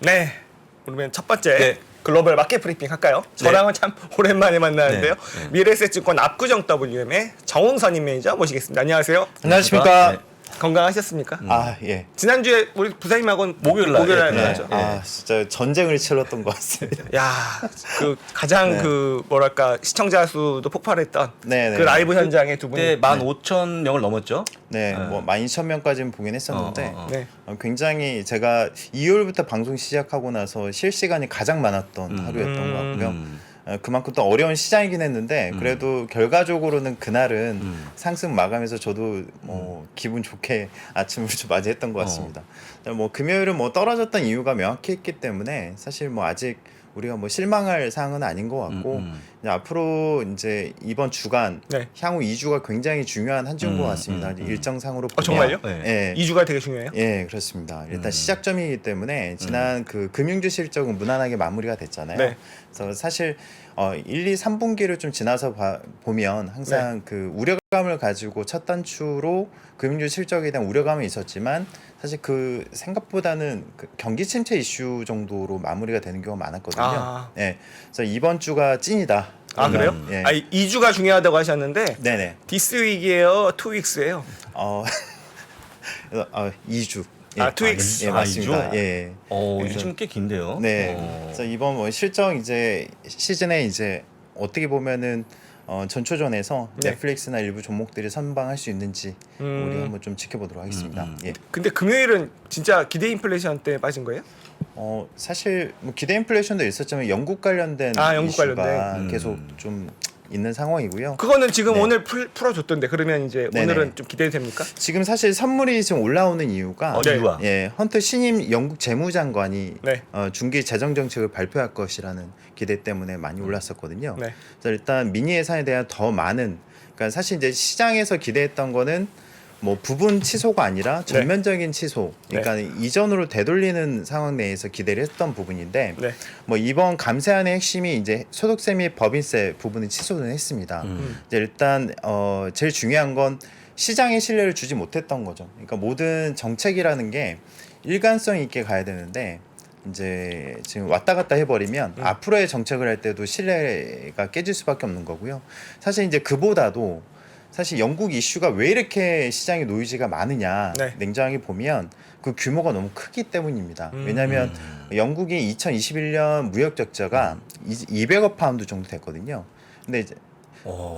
네, 그러면 첫 번째 네. 글로벌 마켓 브리핑 할까요? 저랑은 참 오랜만에 만나는데요. 네, 네. 미래에셋증권 압구정 WM의 정홍선임 매니저 모시겠습니다. 안녕하세요. 안녕하십니까. 네. 건강하셨습니까? 아 예. 지난주에 우리 부사님하고는 목요일 날, 목요일 날 네. 만났죠. 네. 아 진짜 전쟁을 치렀던 것 같습니다. 야, 그 가장 네. 그 뭐랄까 시청자 수도 폭발했던 네, 네. 그 라이브 현장에 두 그때 분이 15,000명을 넘었죠. 네, 뭐 12,000명까지는 보긴 했었는데 네. 굉장히 제가 2월부터 방송 시작하고 나서 실시간이 가장 많았던 하루였던 것 같고요. 그만큼 또 어려운 시장이긴 했는데 그래도 결과적으로는 그날은 상승 마감해서 저도 뭐 기분 좋게 아침을 좀 맞이했던 것 같습니다. 뭐 금요일은 뭐 떨어졌던 이유가 명확했기 때문에 사실 뭐 아직 우리가 뭐 실망할 사항은 아닌 것 같고 이제 앞으로 이제 이번 주간 네. 향후 2주가 굉장히 중요한 한 주인 것 같습니다. 일정상으로 보면 정말요? 예. 2주가 되게 중요해요. 예, 그렇습니다. 일단 시작점이기 때문에 지난 그 금융주 실적은 무난하게 마무리가 됐잖아요. 네. 그래서 사실 1, 2, 3분기를 좀 지나서 보면 항상 그 우려감을 가지고 첫 단추로 금융주 실적에 대한 우려감은 있었지만 사실 그 생각보다는 그 경기 침체 이슈 정도로 마무리가 되는 경우가 많았거든요. 아. 예. 그래서 이번 주가 찐이다. 아, 그래요? 예. 아, 2주가 중요하다고 하셨는데 네네. 디스 위기예요, 투 윅스예요? 그래서 2주. 아, 2weeks. 예, 맞습니다. 2주? 예. 요즘 꽤 긴데요. 네. 그래서 이번 뭐 실적 이제 시즌에 이제 어떻게 보면은 전초전에서 네. 넷플릭스나 일부 종목들이 선방할 수 있는지 우리 한번 좀 지켜보도록 하겠습니다. 예. 근데 금요일은 진짜 기대 인플레이션 때 빠진 거예요? 사실 뭐 기대 인플레이션도 있었지만 영국 관련된 영국 이슈가 관련된. 계속 좀 있는 상황이고요. 그거는 지금 네. 오늘 풀어줬던데 그러면 이제 네네. 오늘은 좀 기대됩니까? 지금 사실 선물이 지금 올라오는 이유가 네. 이유가. 예, 헌트 신임 영국 재무장관이 네. 중기 재정 정책을 발표할 것이라는 기대 때문에 많이 올랐었거든요. 네. 그래서 일단 미니 예산에 대한 더 많은, 그러니까 사실 이제 시장에서 기대했던 거는 뭐 부분 취소가 아니라 전면적인 취소, 그러니까 이전으로 되돌리는 상황 내에서 기대를 했던 부분인데 네. 뭐 이번 감세안의 핵심이 이제 소득세 및 법인세 부분을 취소는 했습니다. 이제 일단 제일 중요한 건 시장에 신뢰를 주지 못했던 거죠. 그러니까 모든 정책이라는 게 일관성 있게 가야 되는데 이제 지금 왔다 갔다 해버리면 앞으로의 정책을 할 때도 신뢰가 깨질 수밖에 없는 거고요. 사실 이제 그보다도 사실 영국 이슈가 왜 이렇게 시장에 노이즈가 많으냐 네. 냉정하게 보면 그 규모가 너무 크기 때문입니다. 왜냐하면 영국이 2021년 무역 적자가 200억 파운드 정도 됐거든요. 근데 이제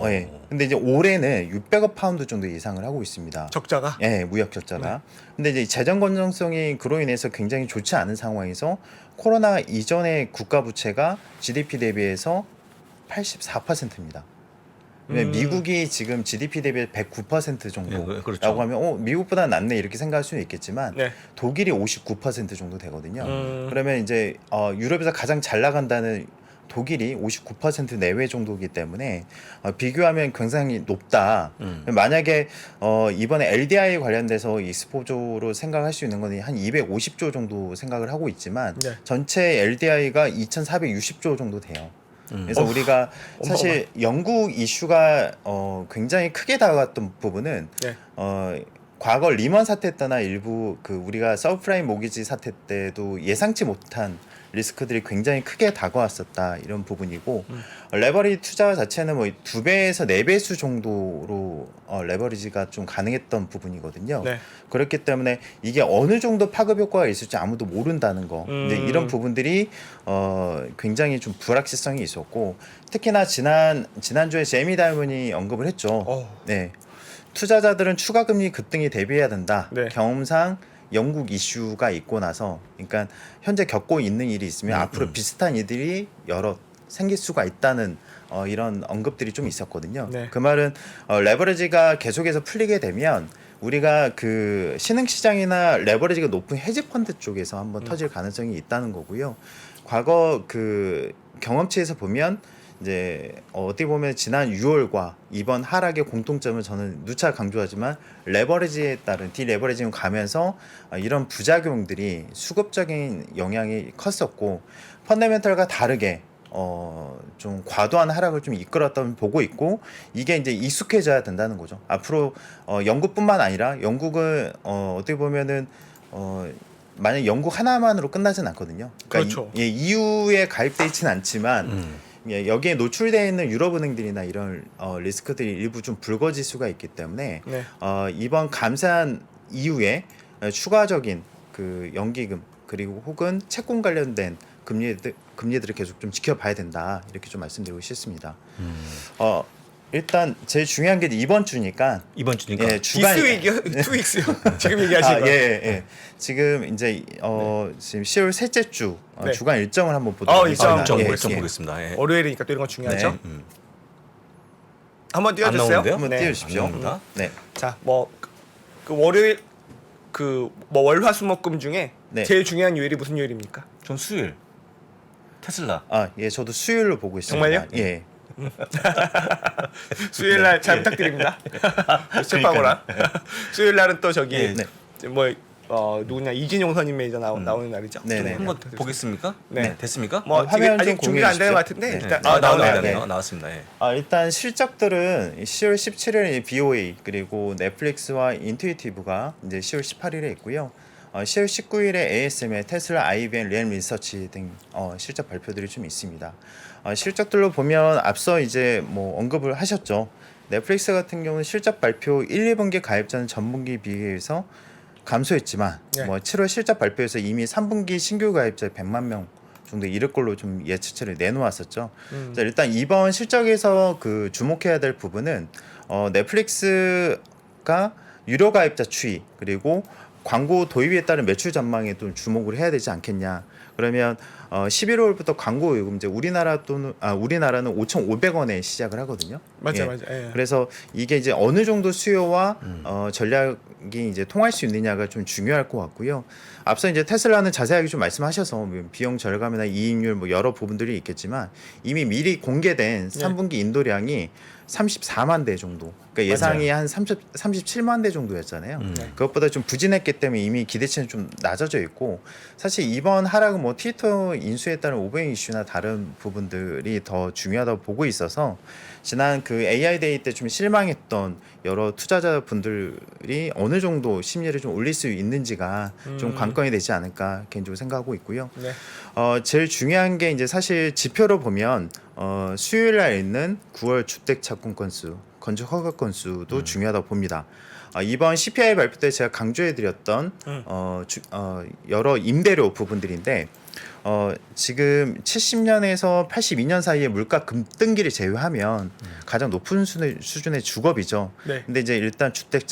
예. 근데 이제 올해는 600억 파운드 정도 예상을 하고 있습니다. 적자가? 예, 무역 적자가. 근데 이제 재정 건전성이 그로 인해서 굉장히 좋지 않은 상황에서 코로나 이전의 국가 부채가 GDP 대비해서 84%입니다. 미국이 지금 GDP 대비 109% 정도라고 네, 그렇죠. 하면 미국보다 낫네 이렇게 생각할 수는 있겠지만 네. 독일이 59% 정도 되거든요. 그러면 이제 유럽에서 가장 잘 나간다는 독일이 59% 내외 정도이기 때문에 비교하면 굉장히 높다. 만약에 이번에 LDI 관련돼서 익스포저로 생각할 수 있는 건 한 250조 정도 생각을 하고 있지만 네. 전체 LDI가 2,460조 정도 돼요. 그래서 우리가 사실 영국 이슈가 굉장히 크게 다가왔던 부분은 네. 과거 리먼 사태 때나 일부 그 우리가 서브프라임 모기지 사태 때도 예상치 못한 리스크들이 굉장히 크게 다가왔었다 이런 부분이고 레버리지 투자 자체는 뭐 2배에서 4배수 정도로 레버리지가 좀 가능했던 부분이거든요. 네. 그렇기 때문에 이게 어느 정도 파급 효과가 있을지 아무도 모른다는 거. 근데 이런 부분들이 굉장히 좀 불확실성이 있었고 특히나 지난주에 제이미 다이먼이 언급을 했죠. 네. 투자자들은 추가 금리 급등이 대비해야 된다. 네. 경험상 영국 이슈가 있고 나서 그러니까 현재 겪고 있는 일이 있으면 앞으로 비슷한 일들이 여러 생길 수가 있다는 이런 언급들이 좀 있었거든요. 네. 그 말은 레버리지가 계속해서 풀리게 되면 우리가 그 신흥시장이나 레버리지가 높은 헤지펀드 쪽에서 한번 터질 가능성이 있다는 거고요. 과거 그 경험치에서 보면 이제 어떻게 보면 지난 6월과 이번 하락의 공통점을 저는 누차 강조하지만 레버리지에 따른 디레버리징을 가면서 이런 부작용들이 수급적인 영향이 컸었고 펀더멘털과 다르게 좀 과도한 하락을 좀 이끌었다고 보고 있고 이게 이제 익숙해져야 된다는 거죠. 앞으로 영국뿐만 아니라 영국은 어떻게 보면은 만약 영국 하나만으로 끝나진 않거든요. 그러니까 그렇죠. EU에 가입돼 있지는 않지만 여기에 노출되어 있는 유럽은행들이나 이런 리스크들이 일부 좀 불거질 수가 있기 때문에 네. 이번 감산 이후에 추가적인 그 연기금 그리고 혹은 채권 관련된 금리들을 계속 좀 지켜봐야 된다 이렇게 좀 말씀드리고 싶습니다. 일단 제일 중요한 게 이번 주니까 이번 주니까. 예, 주간 디스 위기요? 투 윅스요? 지금 얘기하시는 거. 예. 지금 이제 지금 10월 셋째 주 네. 주간 일정을 한번 보도록 일정 하겠습니다. 일정 보겠습니다. 예. 월요일이니까 또 이런 거 중요하죠. 네. 한번 띄워주세요. 나오는데요? 한번 네. 띄워주십시오. 안 나옵니다. 네. 자, 그 월요일 뭐 월화수목금 중에 네. 제일 중요한 요일이 무슨 요일입니까? 전 수요일 테슬라. 예, 저도 수요일로 보고 있습니다. 정말요? 예. 수요일 날 잘 부탁드립니다. 채파고랑 수요일 날은 또 저기 네. 뭐 누구냐 이진용 선임 매니저 나오는 날이죠. 네네. 한번 보겠습니까? 네. 됐습니까? 뭐 화면 아직 좀 준비가 안 되는 것 공유해 같은데 주십시오. 일단 나오네요. 네. 나왔습니다. 예. 일단 실적들은 10월 17일에 BOA 그리고 넷플릭스와 인투이티브가 이제 10월 18일에 있고요. 10월 19일에 ASM의 테슬라, IBM, 램 리서치 등 실적 발표들이 좀 있습니다. 실적들로 보면 앞서 이제 뭐 언급을 하셨죠. 넷플릭스 같은 경우는 실적 발표 1, 2분기 가입자는 전분기 비해서 감소했지만 네. 뭐 7월 실적 발표에서 이미 3분기 신규 가입자 100만 명 정도 이를 걸로 좀 예측치를 내놓았었죠. 자, 일단 이번 실적에서 그 주목해야 될 부분은 넷플릭스가 유료 가입자 추이 그리고 광고 도입에 따른 매출 전망에 좀 주목을 해야 되지 않겠냐. 그러면 11월부터 광고 요금제 우리나라는 5,500원에 시작을 하거든요. 맞아요. 그래서 이게 이제 어느 정도 수요와 전략이 이제 통할 수 있느냐가 좀 중요할 것 같고요. 앞서 이제 테슬라는 자세하게 좀 말씀하셔서 비용 절감이나 이익률 뭐 여러 부분들이 있겠지만 이미 미리 공개된 3분기 인도량이 34만 대 정도. 그러니까 예상이 한 37만 대 정도였잖아요. 그것보다 좀 부진했기 때문에 이미 기대치는 좀 낮아져 있고 사실 이번 하락은 뭐 트위터 인수에 따른 오버행 이슈나 다른 부분들이 더 중요하다고 보고 있어서 지난 그 AI 데이 때 좀 실망했던 여러 투자자분들이 어느 정도 심리를 좀 올릴 수 있는지가 좀 관건이 되지 않을까 개인적으로 생각하고 있고요. 네. 제일 중요한 게 이제 사실 지표로 보면 수요일 날 있는 9월 주택 착공 건수, 건축 허가 건수도 중요하다고 봅니다. 이번 CPI 발표 때 제가 강조해드렸던 여러 임대료 부분들인데 지금 70년에서 82년 사이에 물가 급등기를 제외하면 가장 높은 수준의 주거비죠. 네. 근데 이제 일단 주택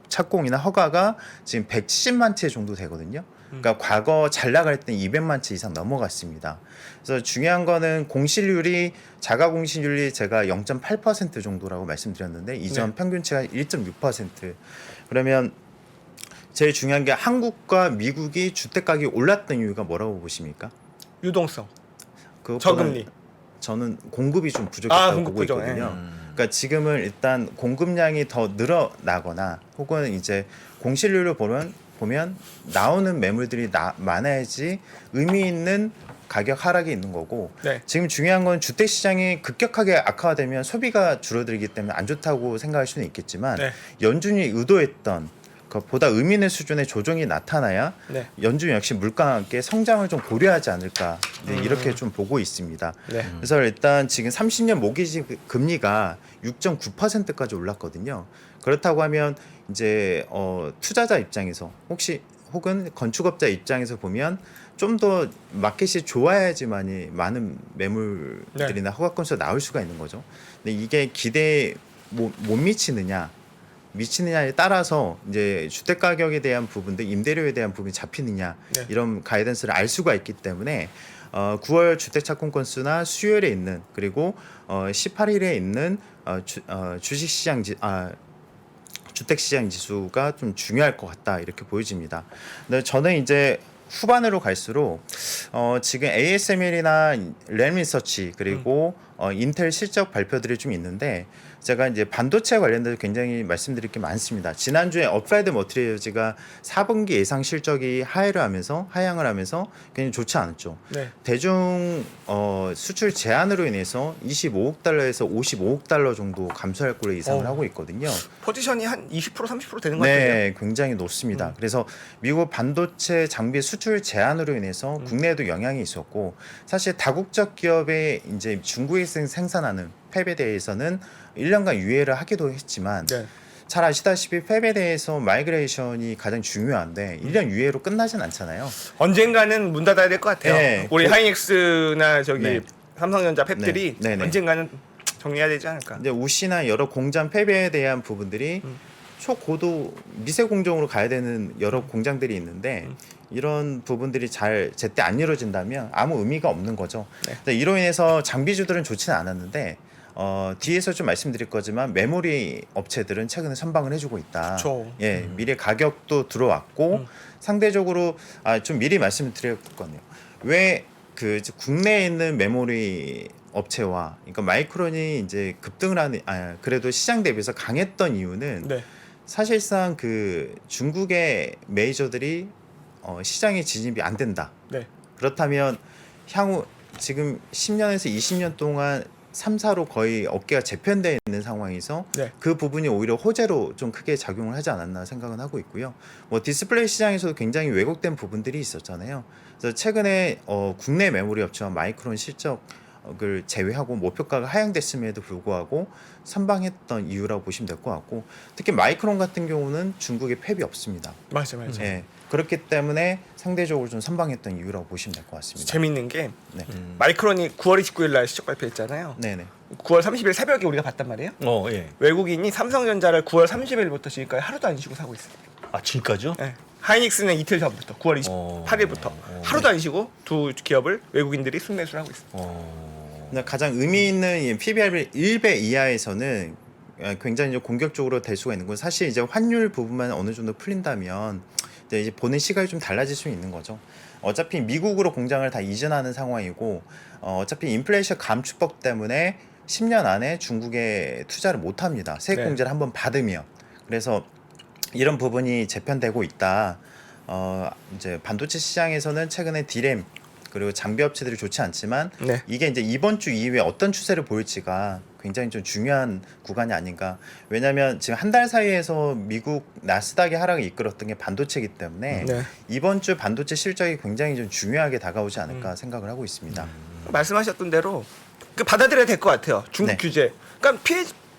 착공이나 허가가 지금 170만 채 정도 되거든요. 그러니까 과거 잘 나갈 때 200만 채 이상 넘어갔습니다. 그래서 중요한 거는 공실률이 자가 공실률이 제가 0.8% 정도라고 말씀드렸는데 이전 평균치가 1.6%. 그러면 제일 중요한 게 한국과 미국이 주택 가격이 올랐던 이유가 뭐라고 보십니까? 유동성, 그것보다는 저금리. 저는 공급이 좀 부족했다고 공급 보고 부족, 있거든요. 그러니까 지금은 일단 공급량이 더 늘어나거나 혹은 이제 공실률을 보면 나오는 매물들이 많아야지 의미 있는 가격 하락이 있는 거고 네. 지금 중요한 건 주택 시장이 급격하게 악화되면 소비가 줄어들기 때문에 안 좋다고 생각할 수는 있겠지만 네. 연준이 의도했던 보다 의미 있는 수준의 조정이 나타나야 네. 연준 역시 물가와 함께 성장을 좀 고려하지 않을까 이렇게 좀 보고 있습니다. 네. 그래서 일단 지금 30년 모기지 금리가 6.9%까지 올랐거든요. 그렇다고 하면 이제 투자자 입장에서 혹은 건축업자 입장에서 보면 좀 더 마켓이 좋아야지만이 많은 매물들이나 허가 건수가 나올 수가 있는 거죠. 근데 이게 기대에 못 미치느냐에 따라서 이제 주택 가격에 대한 부분들, 임대료에 대한 부분이 잡히느냐 이런 가이던스를 알 수가 있기 때문에 9월 주택 착공 건수나 수요일에 있는 그리고 18일에 있는 주택 시장 지수가 좀 중요할 것 같다 이렇게 보여집니다. 근데 저는 이제 후반으로 갈수록 지금 ASML이나 램 리서치 그리고 인텔 실적 발표들이 좀 있는데 제가 이제 반도체 관련돼서 굉장히 말씀드릴 게 많습니다. 지난주에 어플라이드 머티리얼즈가 4분기 예상 실적이 하향을 하면서 굉장히 좋지 않았죠. 네. 대중 수출 제한으로 인해서 25억 달러에서 55억 달러 정도 감소할 걸로 예상을 하고 있거든요. 포지션이 한 20% 30% 되는 것 같아요. 네, 굉장히 높습니다. 그래서 미국 반도체 장비 수출 제한으로 인해서 국내에도 영향이 있었고 사실 다국적 기업의 이제 중국에서 생산하는 팹에 대해서는 1년간 유예를 하기도 했지만 네. 잘 아시다시피 팹에 대해서 마이그레이션이 가장 중요한데 1년 유예로 끝나진 않잖아요. 언젠가는 문 닫아야 될 것 같아요. 네. 우리 하이닉스나 저기 네. 삼성전자 팹들이 네. 네네. 언젠가는 정리해야 되지 않을까. 이제 우시나 여러 공장 팹에 대한 부분들이 초고도 미세 공정으로 가야 되는 여러 공장들이 있는데 이런 부분들이 잘 제때 안 이루어진다면 아무 의미가 없는 거죠. 네. 근데 이로 인해서 장비주들은 좋지는 않았는데 뒤에서 좀 말씀드릴 거지만 메모리 업체들은 최근에 선방을 해주고 있다. 그쵸. 예, 미래 가격도 들어왔고 상대적으로 좀 미리 말씀드렸거든요. 왜 그 국내에 있는 메모리 업체와 그러니까 마이크론이 이제 급등을 하는 그래도 시장 대비해서 강했던 이유는 네. 사실상 그 중국의 메이저들이 시장에 진입이 안 된다. 네. 그렇다면 향후 지금 10년에서 20년 동안 3사로 거의 어깨가 재편되어 있는 상황에서 네. 그 부분이 오히려 호재로 좀 크게 작용을 하지 않았나 생각은 하고 있고요. 뭐 디스플레이 시장에서도 굉장히 왜곡된 부분들이 있었잖아요. 그래서 최근에 국내 메모리 업체와 마이크론 실적을 제외하고 목표가가 하향됐음에도 불구하고 선방했던 이유라고 보시면 될 것 같고 특히 마이크론 같은 경우는 중국에 팹이 없습니다. 맞아. 예, 그렇기 때문에 상대적으로 좀 선방했던 이유라고 보시면 될 것 같습니다. 재밌는 게 네, 마이크론이 9월 29일 날 실적 발표했잖아요. 네네. 9월 30일 새벽에 우리가 봤단 말이에요. 예. 외국인이 삼성전자를 9월 30일부터 지금까지 하루도 안 쉬고 사고 있어요. 아 지금까지요? 네. 하이닉스는 이틀 전부터 9월 28일부터 하루도 안 쉬고 두 기업을 외국인들이 순매수를 하고 있어요. 근데 가장 의미 있는 이 PBR 1배 이하에서는 굉장히 이제 공격적으로 될 수가 있는 건 사실 이제 환율 부분만 어느 정도 풀린다면 이제 보는 시각이 좀 달라질 수 있는 거죠. 어차피 미국으로 공장을 다 이전하는 상황이고 어차피 인플레이션 감축법 때문에 10년 안에 중국에 투자를 못 합니다. 세액 네. 공제를 한번 받으면. 그래서 이런 부분이 재편되고 있다. 이제 반도체 시장에서는 최근에 디램 그리고 장비 업체들이 좋지 않지만 네. 이게 이제 이번 주 이후에 어떤 추세를 보일지가 굉장히 좀 중요한 구간이 아닌가. 왜냐하면 지금 한 달 사이에서 미국 나스닥의 하락을 이끌었던 게 반도체이기 때문에 네. 이번 주 반도체 실적이 굉장히 좀 중요하게 다가오지 않을까 생각을 하고 있습니다. 말씀하셨던 대로 받아들여야 될 것 같아요. 중국 네. 규제. 그러니까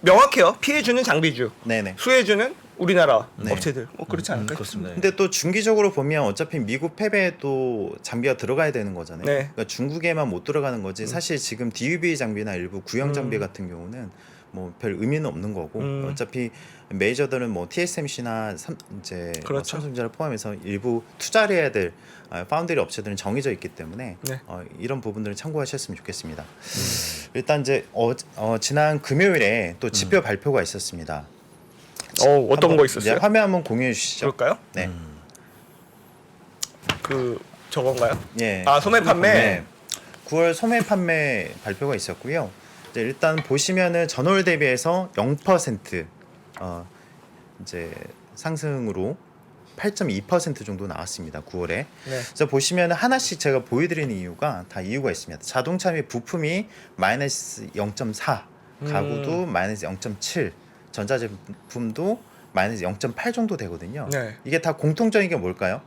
명확해요. 피해 주는 장비주, 네네. 수혜 주는 우리나라 네. 업체들. 그렇지 않을까요? 그렇습니다. 근데 또 중기적으로 보면 어차피 미국 팹에 또 장비가 들어가야 되는 거잖아요. 네. 그러니까 중국에만 못 들어가는 거지. 사실 지금 DUV 장비나 일부 구형 장비 같은 경우는 뭐 별 의미는 없는 거고 어차피 메이저들은 뭐 TSMC나 이제 그렇죠. 삼성전자를 포함해서 일부 투자를 해야 될 파운드리 업체들은 정해져 있기 때문에 네. 이런 부분들을 참고하셨으면 좋겠습니다. 일단 이제 지난 금요일에 또 지표 발표가 있었습니다. 어떤 한번 거 이제 있었어요? 화면 한번 공유해 주시죠. 그럴까요? 네. 저건가요? 예. 소매 판매. 네. 9월 소매 판매 발표가 있었고요. 이제 일단 보시면은 전월 대비해서 0% 이제 상승으로 8.2% 정도 나왔습니다. 9월에. 네. 그래서 보시면 하나씩 제가 보여드리는 이유가 다 이유가 있습니다. 자동차 및 부품이 마이너스 0.4, 가구도 마이너스 0.7, 전자제품도 마이너스 0.8 정도 되거든요. 네. 이게 다 공통적인 게 뭘까요?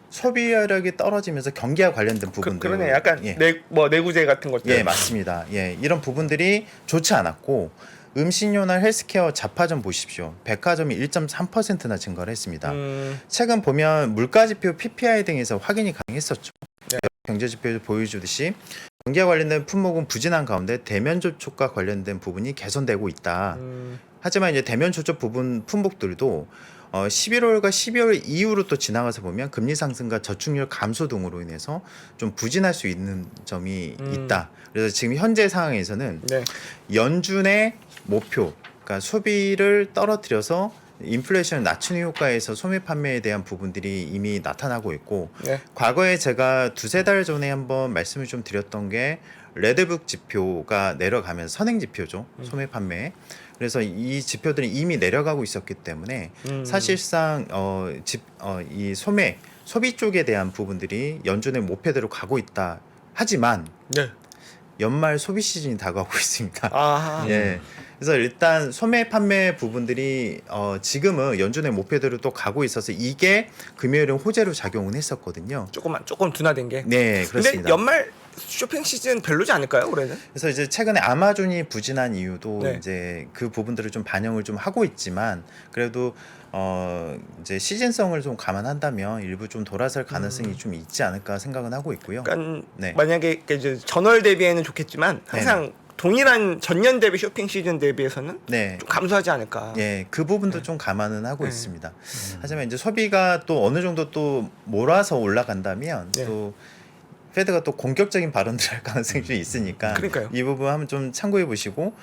소비력이 떨어지면서 경기와 관련된 부분들. 그러네. 약간 예. 내구재 같은 것들. 예, 맞습니다. 예, 이런 부분들이 좋지 않았고 음식료나 헬스케어 잡화점 보십시오. 백화점이 1.3%나 증가를 했습니다. 최근 보면 물가지표 PPI 등에서 확인이 가능했었죠. 네. 경제지표에서 보여주듯이 경기와 관련된 품목은 부진한 가운데 대면 접촉과 관련된 부분이 개선되고 있다. 하지만 이제 대면 접촉 부분 품목들도 11월과 12월 이후로 또 지나가서 보면 금리 상승과 저축률 감소 등으로 인해서 좀 부진할 수 있는 점이 있다. 그래서 지금 현재 상황에서는 네. 연준의 목표, 그러니까 소비를 떨어뜨려서 인플레이션 낮추는 효과에서 소매 판매에 대한 부분들이 이미 나타나고 있고 네. 과거에 제가 두세 달 전에 한번 말씀을 좀 드렸던 게 레드북 지표가 내려가면서 선행 지표죠. 소매 판매. 그래서 이 지표들이 이미 내려가고 있었기 때문에 사실상 이 소비 쪽에 대한 부분들이 연준의 목표대로 가고 있다. 하지만 네. 연말 소비 시즌이 다가오고 있습니다. 아. 예. 그래서 일단 소매 판매 부분들이 지금은 연준의 목표대로 또 가고 있어서 이게 금요일은 호재로 작용은 했었거든요. 조금 둔화된 게. 네, 그렇습니다. 근데 연말 쇼핑 시즌 별로지 않을까요, 올해는? 그래서 이제 최근에 아마존이 부진한 이유도 네. 이제 그 부분들을 좀 반영을 좀 하고 있지만 그래도 이제 시즌성을 좀 감안한다면 일부 좀 돌아설 가능성이 좀 있지 않을까 생각은 하고 있고요. 그러니까 네. 만약에 이제 전월 대비에는 좋겠지만 항상 동일한 전년 대비 쇼핑 시즌 대비해서는 네. 좀 감소하지 않을까. 예, 그 부분도 좀 감안은 하고 있습니다. 하지만 이제 소비가 또 어느 정도 또 몰아서 올라간다면 네. 또 페드가 또 공격적인 발언들을 할 가능성이 좀 있으니까 그러니까요. 이 부분 한번 좀 참고해 보시고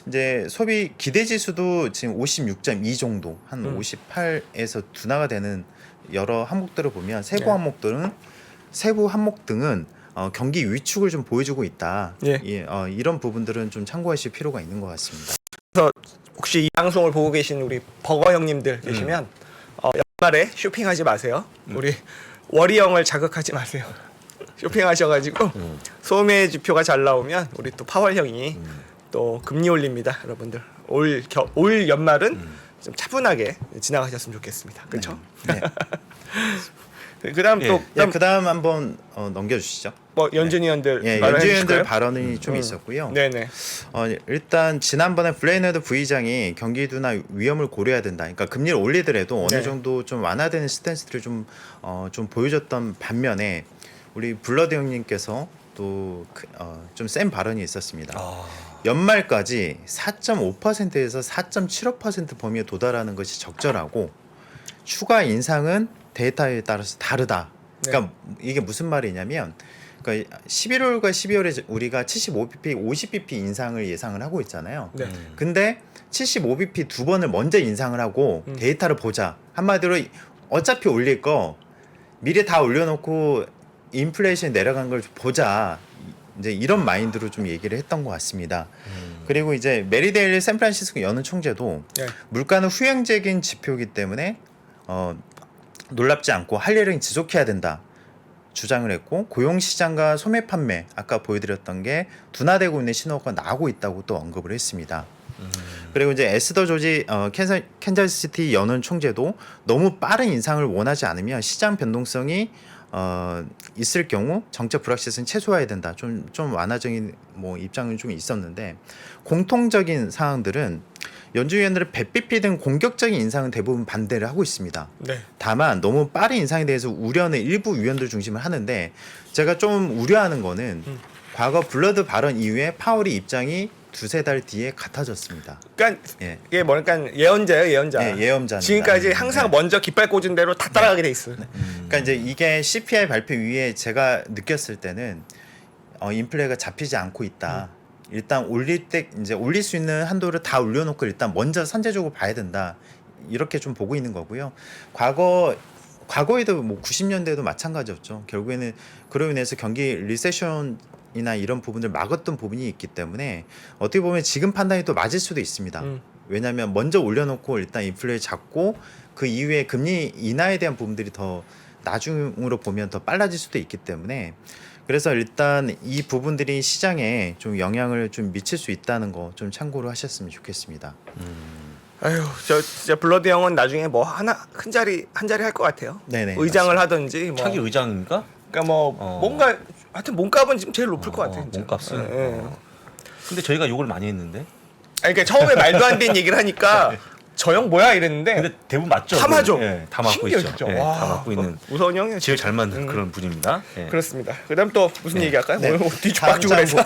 이제 소비 기대 지수도 지금 56.2 정도 한 58에서 둔화가 되는 여러 항목들을 보면 세부 네. 항목 등은 경기 위축을 좀 보여주고 있다. 예. 이런 부분들은 좀 참고하실 필요가 있는 것 같습니다. 그래서 혹시 이 방송을 보고 계신 우리 버거 형님들 계시면 연말에 쇼핑하지 마세요. 우리 워리 형을 자극하지 마세요. 쇼핑하셔가지고 소매 지표가 잘 나오면 우리 또 파월 형이 또 금리 올립니다, 여러분들. 올 연말은 좀 차분하게 지나가셨으면 좋겠습니다. 그렇죠? 네. 그다음 예. 또 그다음 한번 넘겨주시죠. 뭐 연준이 형들 예, 말을 연준위원들 해주실까요? 발언이 좀 있었고요. 네네. 일단 지난번에 블레이너드 부의장이 경기 둔화 위험을 고려해야 된다. 그러니까 금리를 올리더라도 어느 네. 정도 좀 완화되는 스탠스들을 좀 보여줬던 반면에 우리 블러드 형님께서 또 좀 센 발언이 있었습니다. 연말까지 4.5%에서 4.75% 범위에 도달하는 것이 적절하고 추가 인상은 데이터에 따라서 다르다. 그러니까 이게 무슨 말이냐면 그러니까 11월과 12월에 우리가 75bp, 50bp 인상을 예상을 하고 있잖아요. 네. 근데 75bp 두 번을 먼저 인상을 하고 데이터를 보자. 한마디로 어차피 올릴 거 미리 다 올려놓고 인플레이션이 내려간 걸 보자. 이제 이런 마인드로 좀 얘기를 했던 것 같습니다. 그리고 이제 메리데일 샌프란시스코 연은 총재도 네. 물가는 후행적인 지표이기 때문에 놀랍지 않고 할 일은 지속해야 된다 주장을 했고 고용 시장과 소매 판매 아까 보여드렸던 게 둔화되고 있는 신호가 나오고 있다고 또 언급을 했습니다. 그리고 이제 에스더 조지 캔자스시티 연은 총재도 너무 빠른 인상을 원하지 않으면 시장 변동성이 있을 경우 정책 불확실성은 최소화해야 된다. 좀 완화적인 뭐 입장은 좀 있었는데 공통적인 사항들은 연준위원들은 100bp 등 공격적인 인상은 대부분 반대를 하고 있습니다. 네. 다만 너무 빠른 인상에 대해서 우려는 일부 위원들 중심을 하는데 제가 좀 우려하는 거는 과거 블러드 발언 이후에 파월이 입장이 두세 달 뒤에 같아졌습니다. 그러니까 예. 이게 뭐랄까 예언자예요, 예언자. 예, 예언자입니다. 지금까지 항상 네. 먼저 깃발 꽂은 대로 다 따라가게 돼 있어요. 그러니까 이제 이게 CPI 발표 이후에 제가 느꼈을 때는 인플레가 잡히지 않고 있다. 일단 올릴 때 이제 올릴 수 있는 한도를 다 올려놓고 일단 먼저 선제적으로 봐야 된다. 이렇게 좀 보고 있는 거고요. 과거에도 뭐 90년대도 마찬가지였죠. 결국에는 그로 인해서 경기 리세션이나 이런 부분을 막았던 부분이 있기 때문에 어떻게 보면 지금 판단이 또 맞을 수도 있습니다. 왜냐하면 먼저 올려놓고 일단 인플레를 잡고 그 이후에 금리 인하에 대한 부분들이 더 나중으로 보면 더 빨라질 수도 있기 때문에 그래서 일단 이 부분들이 시장에 좀 영향을 좀 미칠 수 있다는 거 좀 참고로 하셨으면 좋겠습니다. 아유, 저 진짜 블러드 형은 나중에 뭐 한 자리 할 것 같아요. 네네, 의장을 하든지 뭐. 차기 의장입니까? 그러니까 뭐 뭔가 하여튼 몸값은 지금 제일 높을 것 같아요. 진짜. 몸값은. 예, 예. 근데 저희가 욕을 많이 했는데. 아니, 그러니까 처음에 말도 안 되는 얘기를 하니까 저 형 뭐야 이랬는데 근데 대부분 맞죠. 다 맞아. 예, 다 맞고 신기해요, 있죠. 진짜. 예, 와, 다 맞고 있는. 무서운 형이에요. 제일 잘 맞는 그런 분입니다. 예. 그렇습니다. 그다음 또 무슨 얘기할까요? 네. 오늘 뒤죽박죽을 해서.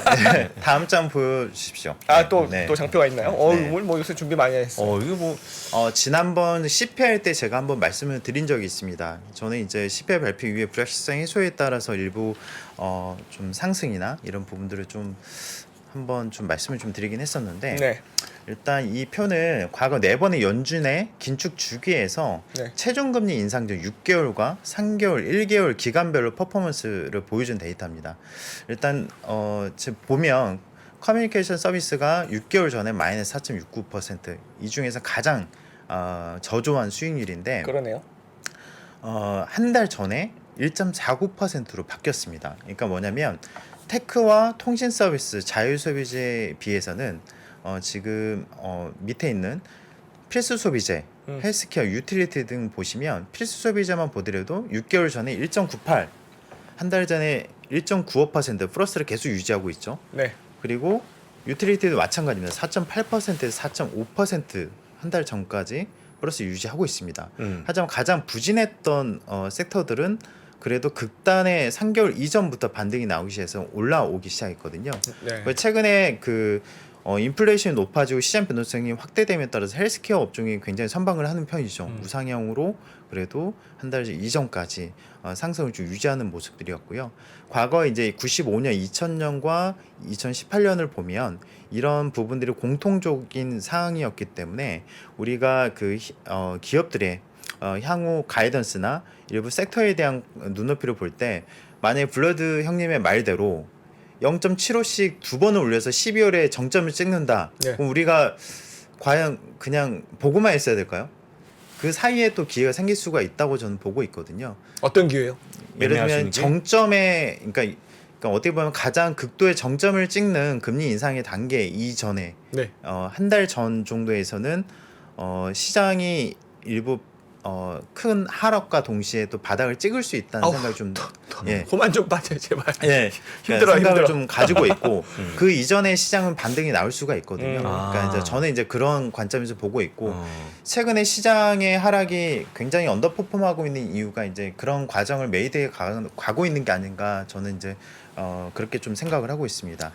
다음 장 보여주십시오. 또 네. 장표가 있나요? 네. 오늘 뭐 요새 준비 많이 했어. 이거 뭐 지난번 CPI 때 제가 한번 말씀을 드린 적이 있습니다. 저는 이제 CPI 발표 이후에 불확실성 해소에 따라서 일부 좀 상승이나 이런 부분들을 좀 한번 좀 말씀을 좀 드리긴 했었는데 네. 일단 이 표는 과거 4번의 연준의 긴축 주기에서 네. 최종금리 인상 전 6개월과 3개월, 1개월 기간별로 퍼포먼스를 보여준 데이터입니다. 일단 지금 보면 커뮤니케이션 서비스가 6개월 전에 마이너스 4.69%, 이 중에서 가장 저조한 수익률인데 그러네요. 한 달 전에 1.49%로 바뀌었습니다. 그러니까 뭐냐면 테크와 통신 서비스, 자율 소비재에 비해서는 지금 밑에 있는 필수 소비재, 헬스케어, 유틸리티 등 보시면 필수 소비재만 보더라도 6개월 전에 1.98, 한 달 전에 1.95% 플러스를 계속 유지하고 있죠. 네. 그리고 유틸리티도 마찬가지입니다. 4.8%에서 4.5% 한 달 전까지 플러스 유지하고 있습니다. 하지만 가장 부진했던 섹터들은 그래도 극단의 3개월 이전부터 반등이 나오기 시작해서 올라오기 시작했거든요. 네. 최근에 그 인플레이션이 높아지고 시장 변동성이 확대됨에 따라서 헬스케어 업종이 굉장히 선방을 하는 편이죠. 우상향으로 그래도 한 달 이전까지 상승을 좀 유지하는 모습들이었고요. 과거 이제 95년, 2000년과 2018년을 보면 이런 부분들이 공통적인 사항이었기 때문에 우리가 그 기업들의 향후 가이던스나 일부 섹터에 대한 눈높이를 볼 때 만약에 블러드 형님의 말대로 0.75씩 두 번을 올려서 12월에 정점을 찍는다. 네. 그럼 우리가 과연 그냥 보고만 있어야 될까요? 그 사이에 또 기회가 생길 수가 있다고 저는 보고 있거든요. 어떤 기회요? 예를 매매할 수 들면 있는 게? 정점에 그러니까 어떻게 보면 가장 극도의 정점을 찍는 금리 인상의 단계 이전에 네. 한 달 전 정도에서는 시장이 일부 큰 하락과 동시에 또 바닥을 찍을 수 있다는 아우, 생각이 좀 예. 그만 좀 빠져요, 제발. 예, 힘들어, 생각을 힘들어. 좀 가지고 있고 그 이전에 시장은 반등이 나올 수가 있거든요. 아. 그러니까 이제 저는 이제 그런 관점에서 보고 있고 최근에 시장의 하락이 굉장히 언더퍼폼하고 있는 이유가 이제 그런 과정을 메이드에 가고 있는 게 아닌가 저는 이제 그렇게 좀 생각을 하고 있습니다.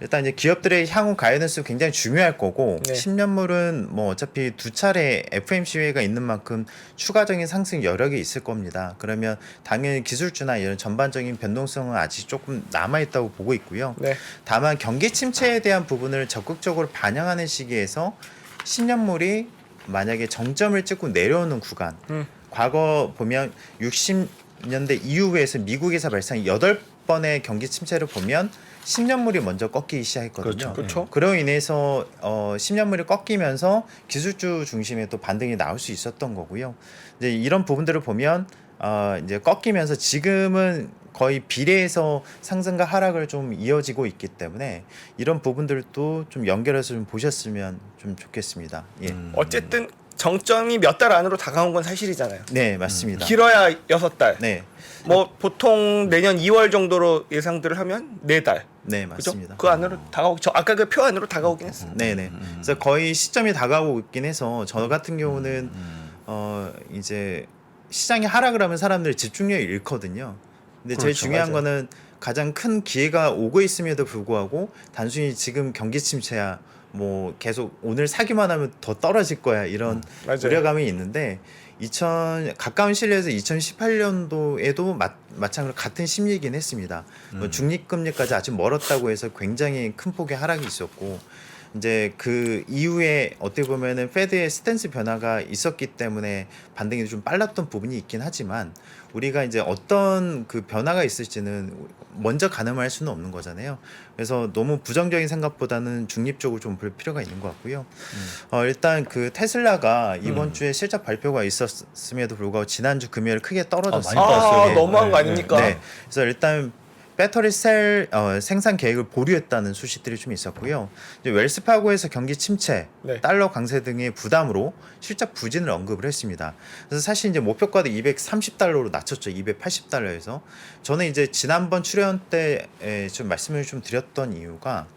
일단 이제 기업들의 향후 가이던스 굉장히 중요할 거고 네. 10년물은 뭐 어차피 두 차례 FOMC 회의가 있는 만큼 추가적인 상승 여력이 있을 겁니다. 그러면 당연히 기술주나 이런 전반적인 변동성은 아직 조금 남아 있다고 보고 있고요. 네. 다만 경기 침체에 대한 부분을 적극적으로 반영하는 시기에서 10년물이 만약에 정점을 찍고 내려오는 구간, 과거 보면 60년대 이후에서 미국에서 발생한 8번의 경기 침체를 보면 10년물이 먼저 꺾이기 시작했거든요. 그렇죠. 그로 인해서 10년물이 꺾이면서 기술주 중심의 또 반등이 나올 수 있었던 거고요. 이제 이런 부분들을 보면 이제 꺾이면서 지금은 거의 비례해서 상승과 하락을 좀 이어지고 있기 때문에 이런 부분들도 좀 연결해서 좀 보셨으면 좀 좋겠습니다. 예. 어쨌든 정점이 몇 달 안으로 다가온 건 사실이잖아요. 네, 맞습니다. 길어야 6달. 네, 뭐 보통 내년 2월 정도로 예상들을 하면 4달. 네, 그죠? 맞습니다. 그 안으로 다가오고 저 아까 그 표 안으로 다가오긴 했어요. 네네. 그래서 거의 시점이 다가오고 있긴 해서 저 같은 경우는 이제 시장이 하락을 하면 사람들이 집중력이 잃거든요. 근데 제일 그렇죠, 중요한 맞아요. 거는 가장 큰 기회가 오고 있음에도 불구하고 단순히 지금 경기 침체야 뭐 계속 오늘 사기만 하면 더 떨어질 거야 이런 맞아요. 우려감이 있는데 가까운 시일에서 2018년도에도 마찬가지로 같은 심리이긴 했습니다. 뭐 중립금리까지 아직 멀었다고 해서 굉장히 큰 폭의 하락이 있었고 이제 그 이후에 어떻게 보면은 페드의 스탠스 변화가 있었기 때문에 반등이 좀 빨랐던 부분이 있긴 하지만 우리가 이제 어떤 그 변화가 있을지는 먼저 가늠할 수는 없는 거잖아요. 그래서 너무 부정적인 생각보다는 중립적으로 좀 볼 필요가 있는 것 같고요. 일단 그 테슬라가 이번 주에 실적 발표가 있었음에도 불구하고 지난주 금요일 크게 떨어졌어요. 많이 떨어졌어요. 너무한 거 네, 아닙니까? 네. 그래서 일단 배터리 셀 생산 계획을 보류했다는 소식들이 좀 있었고요. 이제 웰스파고에서 경기 침체, 네. 달러 강세 등의 부담으로 실적 부진을 언급을 했습니다. 그래서 사실 이제 목표가도 230달러로 낮췄죠. 280달러에서. 저는 이제 지난번 출연 때 좀 말씀을 좀 드렸던 이유가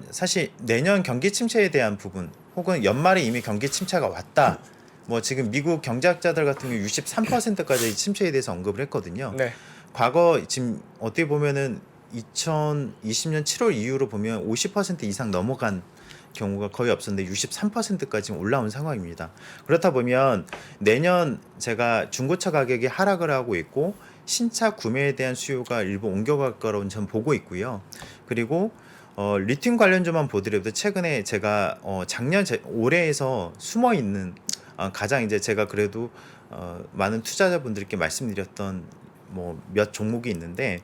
사실 내년 경기 침체에 대한 부분 혹은 연말에 이미 경기 침체가 왔다. 뭐 지금 미국 경제학자들 같은 경우 63%까지 침체에 대해서 언급을 했거든요. 네. 과거 지금 어떻게 보면은 2020년 7월 이후로 보면 50% 이상 넘어간 경우가 거의 없었는데 63%까지 올라온 상황입니다. 그렇다 보면 내년 제가 중고차 가격이 하락을 하고 있고 신차 구매에 대한 수요가 일부 옮겨갈 거라고 저는 보고 있고요. 그리고 리튬 관련주만 보더라도 최근에 제가 올해에서 숨어 있는 가장 이제 제가 그래도 많은 투자자분들께 말씀드렸던 뭐 몇 종목이 있는데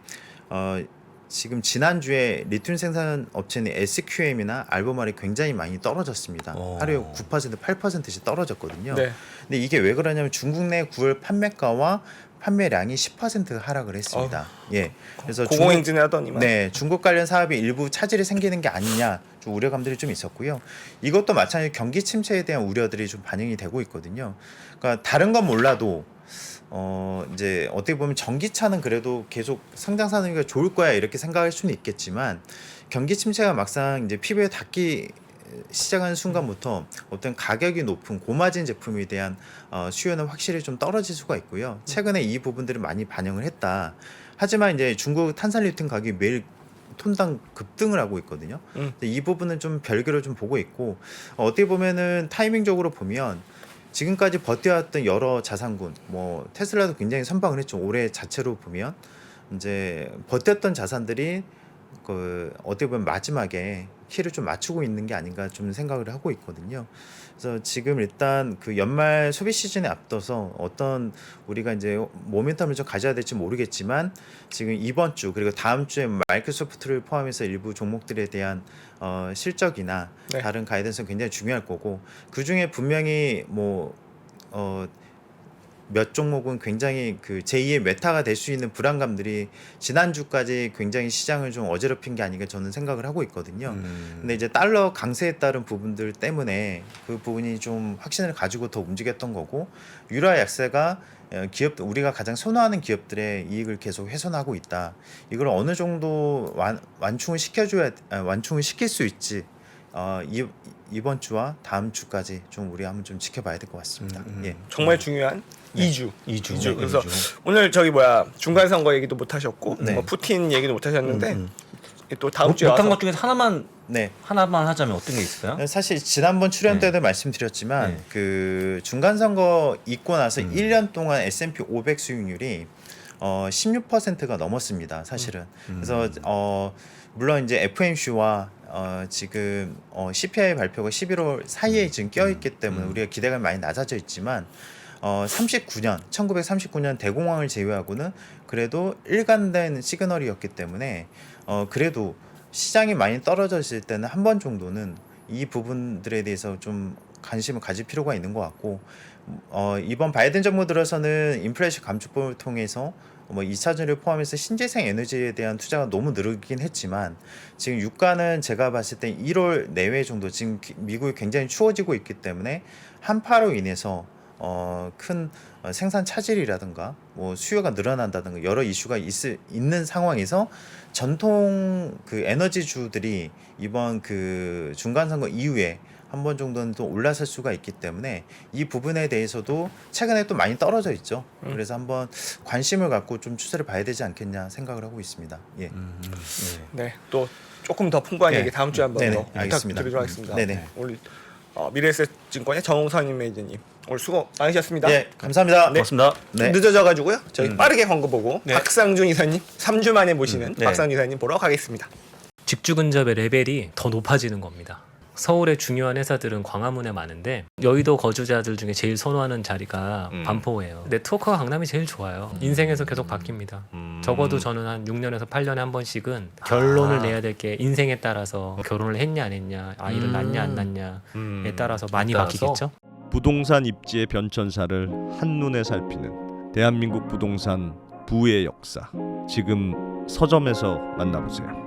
지금 지난주에 리튬 생산 업체인 SQM이나 알베마르이 굉장히 많이 떨어졌습니다. 하루에 9% 8%씩 떨어졌거든요. 네. 근데 이게 왜 그러냐면 중국 내 9월 판매가와 판매량이 10% 하락을 했습니다. 예. 그래서 고공행진을 하더니만. 네, 중국 관련 사업이 일부 차질이 생기는 게 아니냐 좀 우려감들이 좀 있었고요. 이것도 마찬가지로 경기 침체에 대한 우려들이 좀 반영이 되고 있거든요. 그러니까 다른 건 몰라도 이제 어떻게 보면 전기차는 그래도 계속 성장산업이 좋을 거야 이렇게 생각할 수는 있겠지만 경기 침체가 막상 이제 피부에 닿기 시작하는 순간부터 어떤 가격이 높은 고마진 제품에 대한 수요는 확실히 좀 떨어질 수가 있고요. 최근에 이 부분들을 많이 반영을 했다. 하지만 이제 중국 탄산 리튬 가격이 매일 톤당 급등을 하고 있거든요. 근데 이 부분은 좀 별개로 좀 보고 있고 어떻게 보면은 타이밍적으로 보면 지금까지 버텨왔던 여러 자산군, 뭐 테슬라도 굉장히 선방을 했죠. 올해 자체로 보면 이제 버텼던 자산들이 그 어떻게 보면 마지막에 키를 좀 맞추고 있는 게 아닌가 좀 생각을 하고 있거든요. 그래서 지금 일단 그 연말 소비 시즌에 앞둬서 어떤 우리가 이제 모멘텀을 좀 가져야 될지 모르겠지만 지금 이번 주 그리고 다음 주에 마이크로소프트를 포함해서 일부 종목들에 대한 실적이나 네. 다른 가이던스는 굉장히 중요할 거고 그 중에 분명히 뭐 몇 종목은 굉장히 그 제2의 메타가 될 수 있는 불안감들이 지난주까지 굉장히 시장을 좀 어지럽힌 게 아닌가 저는 생각을 하고 있거든요. 근데 이제 달러 강세에 따른 부분들 때문에 그 부분이 좀 확신을 가지고 더 움직였던 거고 유라 약세가 기업 우리가 가장 선호하는 기업들의 이익을 계속 훼손하고 있다. 이걸 어느 정도 완충을 시킬 수 있지. 이번 주와 다음 주까지 좀 우리 한번 좀 지켜봐야 될 것 같습니다. 예. 정말 중요한 네. 2주. 2주. 그래서 오늘 중간 선거 얘기도 못 하셨고 네. 뭐 푸틴 얘기도 못 하셨는데 또 다음 주에 못한 와서 것 중에서 하나만 네. 하자면 어떤 게 있어요? 사실 지난번 출연 때도 말씀드렸지만 네. 그 중간 선거 있고 나서 1년 동안 S&P 500 수익률이 16%가 넘었습니다. 사실은. 그래서 물론 이제 FOMC와 지금 CPI 발표가 11월 사이에 지금 껴있기 때문에 우리가 기대감이 많이 낮아져 있지만 1939년 대공황을 제외하고는 그래도 일관된 시그널이었기 때문에 그래도 시장이 많이 떨어졌을 때는 한 번 정도는 이 부분들에 대해서 좀 관심을 가질 필요가 있는 것 같고 이번 바이든 정부 들어서는 인플레이션 감축법을 통해서 뭐 2차전지를 포함해서 신재생 에너지에 대한 투자가 너무 늘긴 했지만 지금 유가는 제가 봤을 때 1월 내외 정도 지금 미국이 굉장히 추워지고 있기 때문에 한파로 인해서 큰 생산 차질이라든가 뭐 수요가 늘어난다든가 여러 이슈가 있는 상황에서 전통 그 에너지주들이 이번 그 중간 선거 이후에 한 번 정도는 또 올라설 수가 있기 때문에 이 부분에 대해서도 최근에 또 많이 떨어져 있죠. 그래서 한번 관심을 갖고 좀 추세를 봐야 되지 않겠냐 생각을 하고 있습니다. 예. 네, 또 조금 더 풍부한 네. 얘기 다음 주에 한번 네네, 더 알겠습니다. 부탁드리도록 하겠습니다. 네네. 오늘 미래에셋증권의 정우선 매니저님 오늘 수고 많으셨습니다. 예, 감사합니다. 고맙습니다. 네. 늦어져가지고요. 저희 빠르게 광고 보고 네. 박상준 이사님 3주 만에 모시는 네. 박상준 이사님 보러 가겠습니다. 직주 근접의 레벨이 더 높아지는 겁니다. 서울의 중요한 회사들은 광화문에 많은데 여의도 거주자들 중에 제일 선호하는 자리가 반포예요. 네트워크가 강남이 제일 좋아요. 인생에서 계속 바뀝니다. 적어도 저는 한 6년에서 8년에 한 번씩은 결론을 내야 될 게 인생에 따라서 결혼을 했냐 안 했냐, 아이를 낳냐 안 낳냐에 따라서 많이 바뀌겠죠. 부동산 입지의 변천사를 한눈에 살피는 대한민국 부동산 부의 역사. 지금 서점에서 만나보세요.